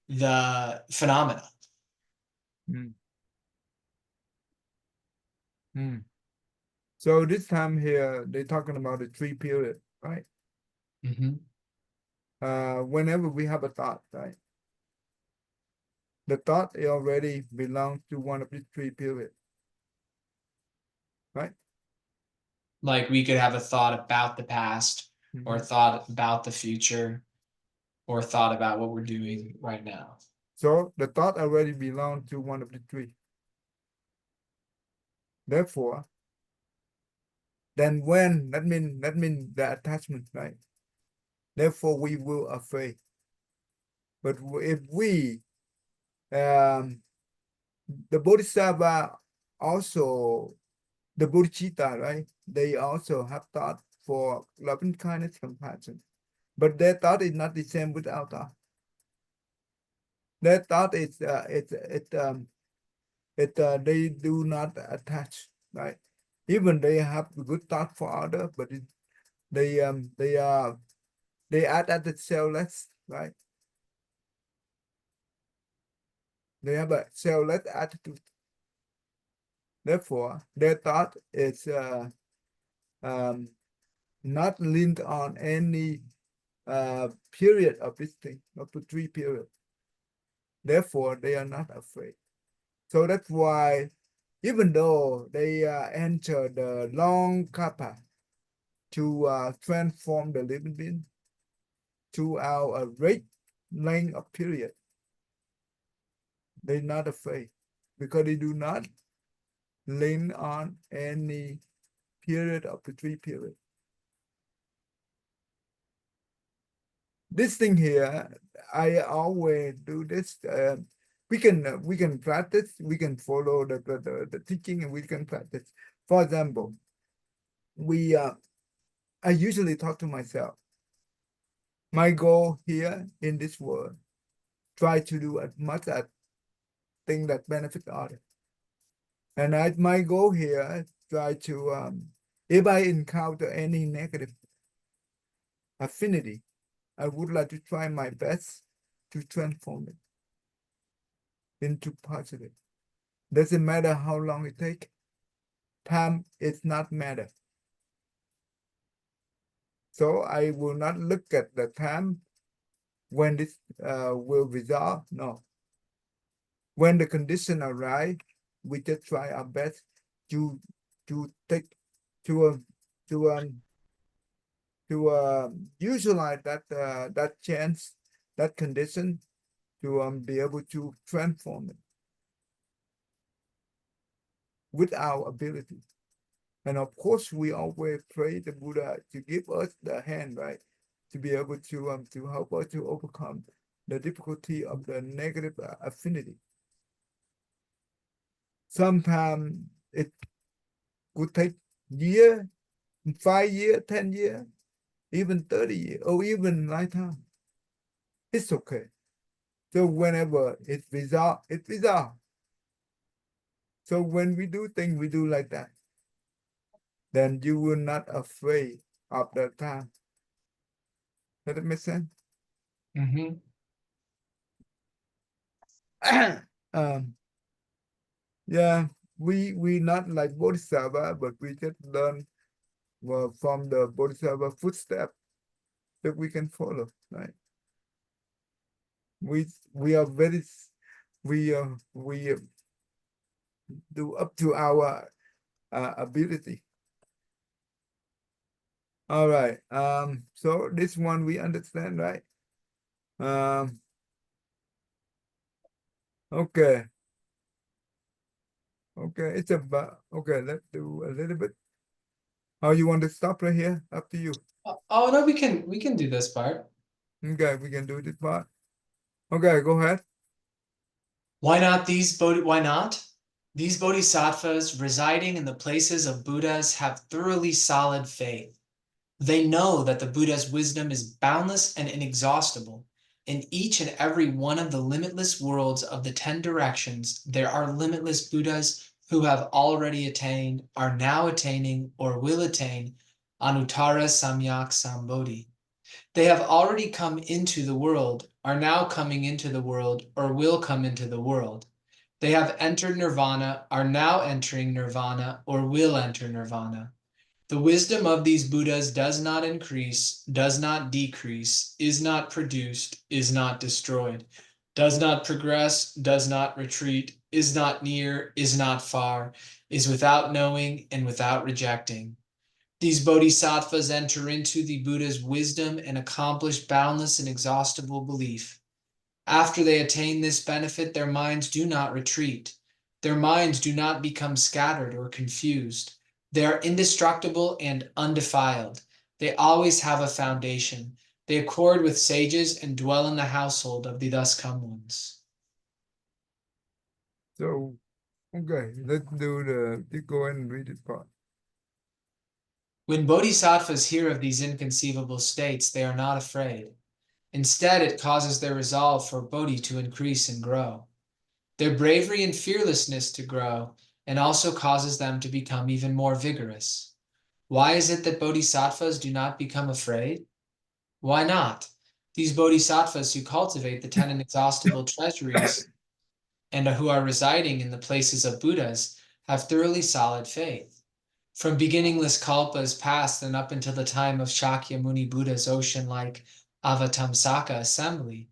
the phenomena. mm, mm. So this time here, they're talking about the three period, right? Mm-hmm. Whenever we have a thought, right? The thought already belongs to one of the three period, right? Like we could have a thought about the past, or a Mhm. thought about the future, or thought about what we're doing right now. So the thought already belongs to one of the three. Therefore, then when that mean the attachment, right? Therefore, we will afraid. But if we um the bodhisattva also the bodhicitta, right? They also have thought for loving kindness, compassion, but their thought is not the same with our thought. Their thought is they do not attach, right? Even they have good thought for other, but they act at the selfless, right? They have a selfless attitude. Therefore, their thought is um, not linked on any period of this thing, of the three period. Therefore, they are not afraid. So that's why, even though they enter the long kappa to transform the living being throughout a great length of period, they're not afraid because they do not lean on any period of the three period. This thing here, I always do this. We can practice. We can follow the teaching, and we can practice. For example, we I usually talk to myself. My goal here in this world, try to do as much as thing that benefit others. And my goal here, try to if I encounter any negative, affinity. I would like to try my best to transform it into positive. Doesn't matter how long it takes. Time is not matter. So I will not look at the time when this will resolve. No. When the condition arise, we just try our best to take to to um utilize that chance, that condition to be able to transform it with our ability. And of course, we always pray the Buddha to give us the hand, right, to be able to help us to overcome the difficulty of the negative affinity. Sometimes it could take year, 5 year, 10 year, even 30 years, or even lifetime. It's okay. So whenever it resolve, it resolve. So when we do things, we do like that. Then you will not afraid of the time. Does that make sense? Mm-hmm. Yeah, we not like Bodhisattva, but we just learn from the Bodhisattva footstep that we can follow, right? We are very we do up to our ability. All right. So this one we understand, right? Um. Okay. Okay. It's about okay. Let's do a little bit. Oh, you want to stop right here? Up to you. Oh no, we can do this part. Okay, we can do this part. Okay, go ahead. Why not? These bodhisattvas residing in the places of Buddhas have thoroughly solid faith. They know that the Buddha's wisdom is boundless and inexhaustible. In each and every one of the limitless worlds of the 10 directions, there are limitless Buddhas who have already attained, are now attaining, or will attain Anuttara Samyak Sambodhi. They have already come into the world, are now coming into the world, or will come into the world. They have entered nirvana, are now entering nirvana, or will enter nirvana. The wisdom of these Buddhas does not increase, does not decrease, is not produced, is not destroyed, does not progress, does not retreat, is not near, is not far, is without knowing and without rejecting. These bodhisattvas enter into the Buddha's wisdom and accomplish boundless and exhaustible belief. After they attain this benefit, their minds do not retreat. Their minds do not become scattered or confused. They are indestructible and undefiled. They always have a foundation. They accord with sages and dwell in the household of the thus come ones. So okay, let's do let's go and read this part. When bodhisattvas hear of these inconceivable states, they are not afraid. Instead, it causes their resolve for Bodhi to increase and grow, their bravery and fearlessness to grow, and also causes them to become even more vigorous. Why is it that bodhisattvas do not become afraid? Why not? These bodhisattvas who cultivate the 10 inexhaustible treasuries and who are residing in the places of Buddhas have thoroughly solid faith. From beginningless kalpas past and up until the time of Shakyamuni Buddha's ocean-like Avatamsaka assembly,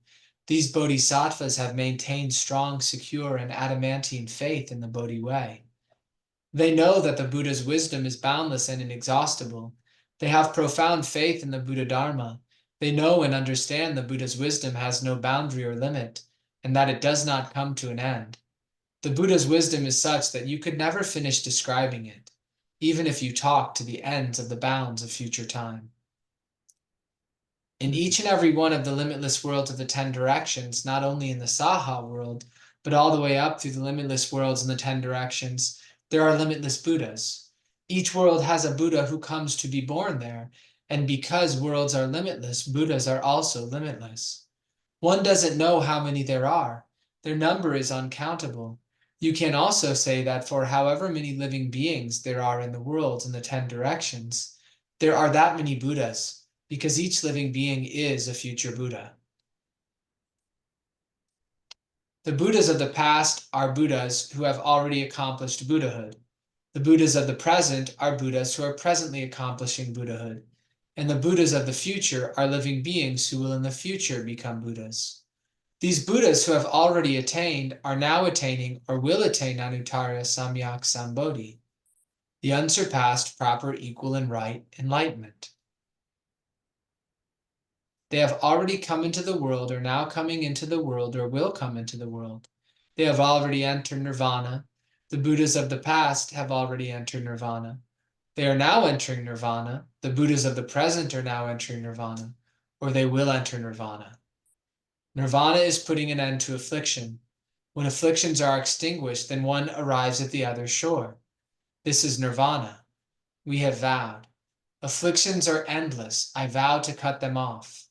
these bodhisattvas have maintained strong, secure, and adamantine faith in the Bodhi way. They know that the Buddha's wisdom is boundless and inexhaustible. They have profound faith in the Buddha Dharma. They know and understand the Buddha's wisdom has no boundary or limit, and that it does not come to an end. The Buddha's wisdom is such that you could never finish describing it, even if you talk to the ends of the bounds of future time. In each and every one of the limitless worlds of the 10 directions, not only in the Saha world, but all the way up through the limitless worlds in the 10 directions, there are limitless Buddhas. Each world has a Buddha who comes to be born there, and because worlds are limitless, Buddhas are also limitless. One doesn't know how many there are. Their number is uncountable. You can also say that for however many living beings there are in the worlds in the 10 directions, there are that many Buddhas. because each living being is a future Buddha. The Buddhas of the past are Buddhas who have already accomplished Buddhahood. The Buddhas of the present are Buddhas who are presently accomplishing Buddhahood. And the Buddhas of the future are living beings who will in the future become Buddhas. These Buddhas who have already attained are now attaining or will attain Anuttara Samyak Sambodhi, the unsurpassed, proper, equal, and right enlightenment. They have already come into the world, are now coming into the world, or will come into the world. They have already entered nirvana. The Buddhas of the past have already entered nirvana. They are now entering nirvana. The Buddhas of the present are now entering nirvana, or they will enter nirvana. Nirvana is putting an end to affliction. When afflictions are extinguished, then one arrives at the other shore. This is nirvana. We have vowed. Afflictions are endless. I vow to cut them off.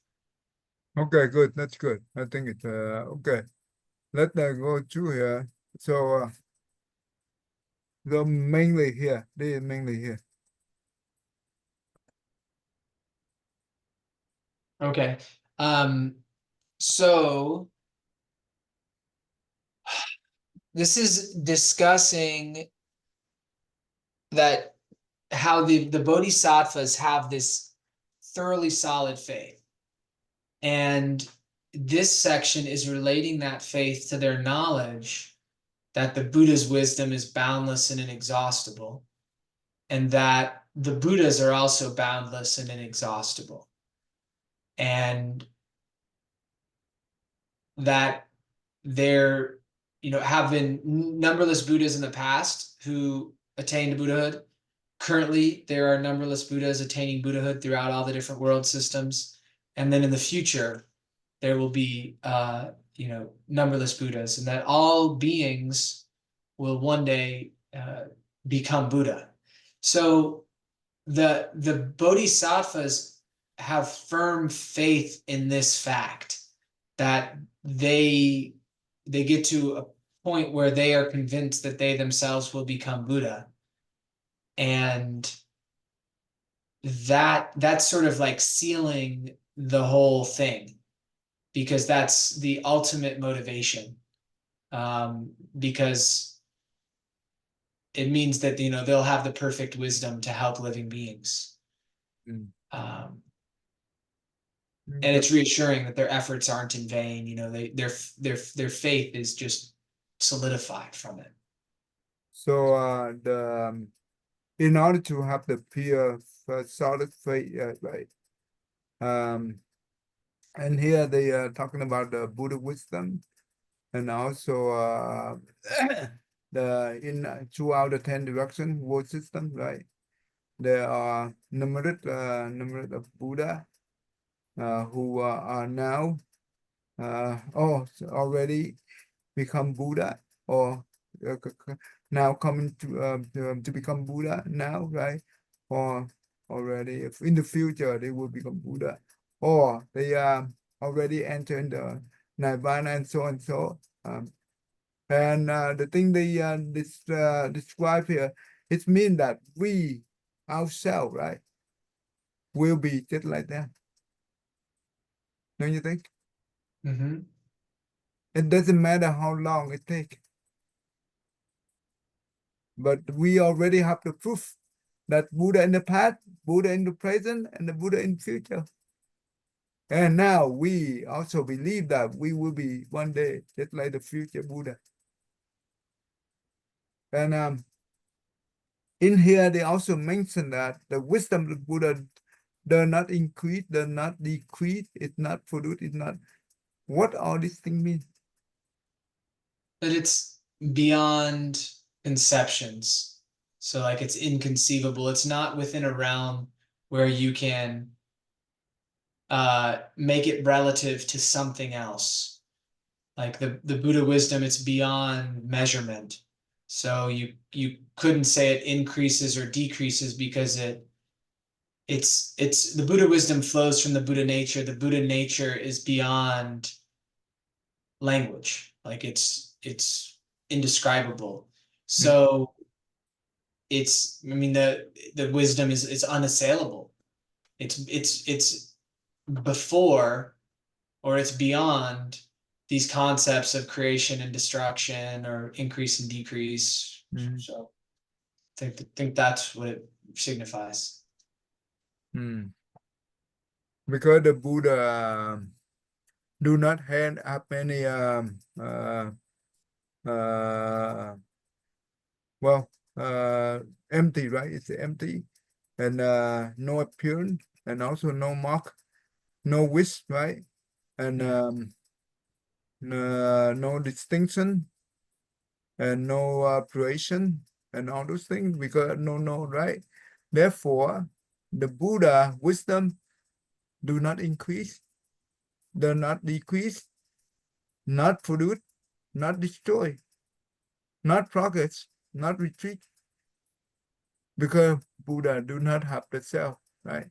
Okay, good. That's good. I think it's okay. Let's go through here. So the mainly here. This is mainly here. Okay. So this is discussing that how the bodhisattvas have this thoroughly solid faith. And this section is relating that faith to their knowledge that the Buddha's wisdom is boundless and inexhaustible, and that the Buddhas are also boundless and inexhaustible. And that there, have been numberless Buddhas in the past who attained Buddhahood. Currently, there are numberless Buddhas attaining Buddhahood throughout all the different world systems. And then in the future, there will be, numberless Buddhas, and that all beings will one day become Buddha. So the bodhisattvas have firm faith in this fact that they get to a point where they are convinced that they themselves will become Buddha. And that's sort of like sealing the whole thing, because that's the ultimate motivation. Because it means that they'll have the perfect wisdom to help living beings. Mm. And it's reassuring that their efforts aren't in vain. Their faith is just solidified from it. So in order to have the pure solid faith, right? And here they are talking about the Buddha wisdom, and also the throughout the 10 direction world system, right? There are numerous of Buddha who are now already become Buddha, or now coming to become Buddha now, right? Or already, if in the future they will become Buddha, or they already entered the Nirvana and so and so. And the thing they describe here, it means that we ourselves, right, will be just like that. Don't you think? Mm-hmm. It doesn't matter how long it takes. But we already have the proof that Buddha in the past, Buddha in the present, and the Buddha in the future. And now we also believe that we will be one day just like the future Buddha. And in here, they also mention that the wisdom of the Buddha does not increase, does not decrease, it's not produced, it's not. What all these things mean? But it's beyond conceptions. So like it's inconceivable. It's not within a realm where you can make it relative to something else. Like the Buddha wisdom, it's beyond measurement. So you couldn't say it increases or decreases, because it's the Buddha wisdom flows from the Buddha nature. The Buddha nature is beyond language. Like it's indescribable. So the wisdom is unassailable. It's before, or it's beyond these concepts of creation and destruction or increase and decrease. Mm. So think that's what it signifies. Mm. Because the Buddha do not have any uh, well empty, right? It's empty and no appearance and also no mark, no wish, right? And no distinction and no creation and all those things because no, right? Therefore, the Buddha wisdom do not increase, do not decrease, not produce, not destroy, not progress, not retreat, because Buddha do not have the self, right?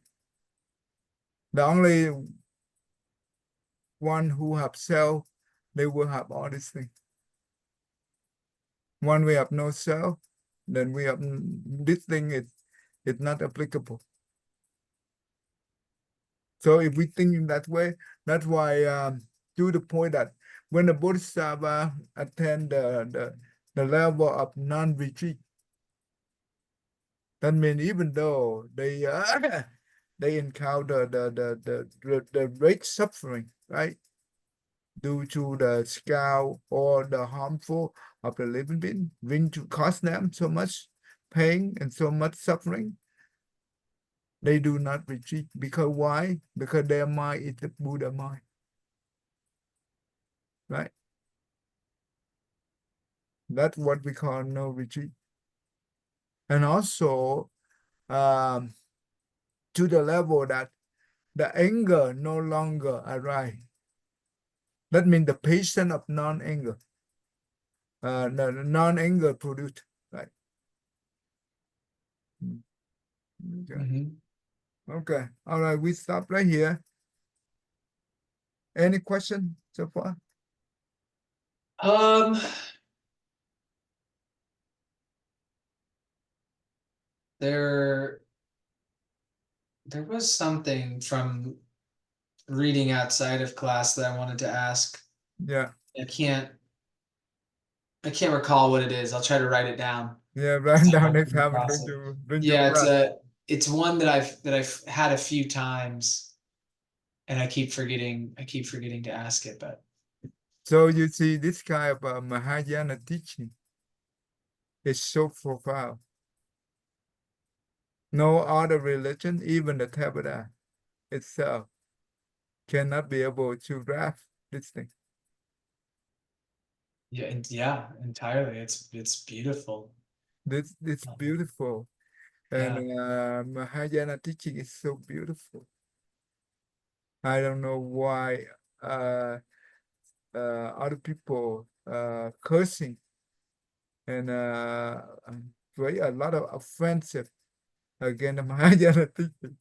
The only one who have self, they will have all these things. When we have no self, then we have this thing is it's not applicable. So if we think in that way, that's why to the point that when the Bodhisattva attend the level of non-retreat, that means even though they they encounter the great suffering, right, due to the scowl or the harmful of the living being, going to cause them so much pain and so much suffering, they do not retreat. Because why? Because their mind is the Buddha mind, right? That's what we call no retreat. And also to the level that the anger no longer arise. That means the patient of non-anger, the non-anger produced, right? Okay. Mm-hmm. Okay. All right. We stop right here. Any question so far? Um, there there was something from reading outside of class that I wanted to ask. Yeah. I can't I can't recall what it is. I'll try to write it down. Yeah. Right So now I'll next come time I'm across going it. to bring to Yeah, class. it's one that I've had a few times, and I keep forgetting to ask it, but So you see, this kind of Mahayana teaching is so profound. No other religion, even the Theravada itself, cannot be able to grasp this thing. yeah, yeah, entirely. It's beautiful. This it's beautiful, and Yeah. Mahayana teaching is so beautiful. I don't know why uh, other people cursing and very a lot of offensive against the Mahayana teaching.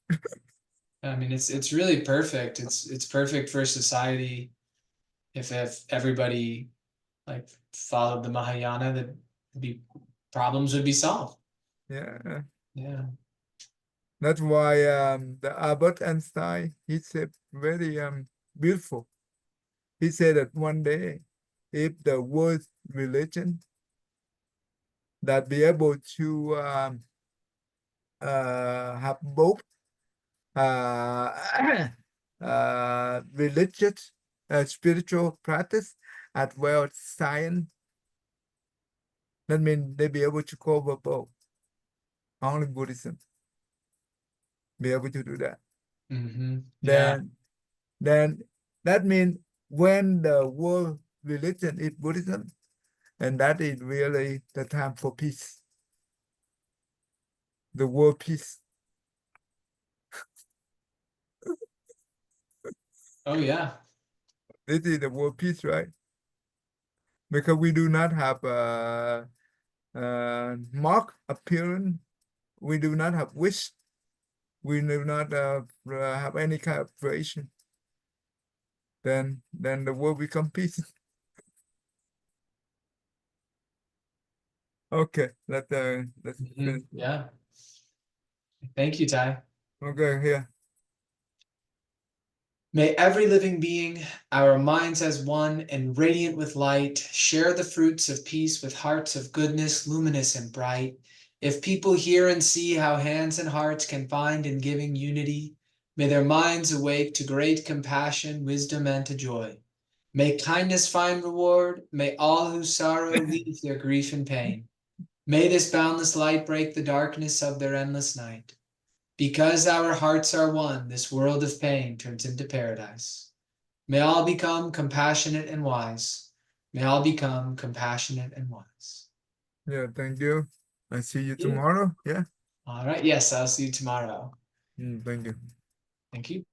I mean, it's really perfect. It's perfect for society if everybody like followed the Mahayana, that be problems would be solved. Yeah, Yeah. that's why the Albert Einstein he said very beautiful. He said that one day, if the world religion that be able to have both uh, religious, spiritual practice as well as science, that means they be able to cover both. Only Buddhism be able to do that. Mm-hmm. Yeah. Then, then that means when the world religion is Buddhism, and that is really the time for peace, the world peace. Oh yeah. This is the world peace, right? Because we do not have mark appearance, we do not have wish, we do not have any kind of creation. Then the world become peace. Okay, let's Mm-hmm. finish. Yeah. Thank you, Ty. Okay, here. May every living being, our minds as one and radiant with light, share the fruits of peace with hearts of goodness, luminous and bright. If people hear and see how hands and hearts can find in giving unity, may their minds awake to great compassion, wisdom, and to joy. May kindness find reward. May all who sorrow leave their grief and pain. May this boundless light break the darkness of their endless night. Because our hearts are one, this world of pain turns into paradise. May all become compassionate and wise. May all become compassionate and wise. Yeah, thank you. I see you Yeah. tomorrow. Yeah. All right. Yes, I'll see you tomorrow. Thank you. Thank you.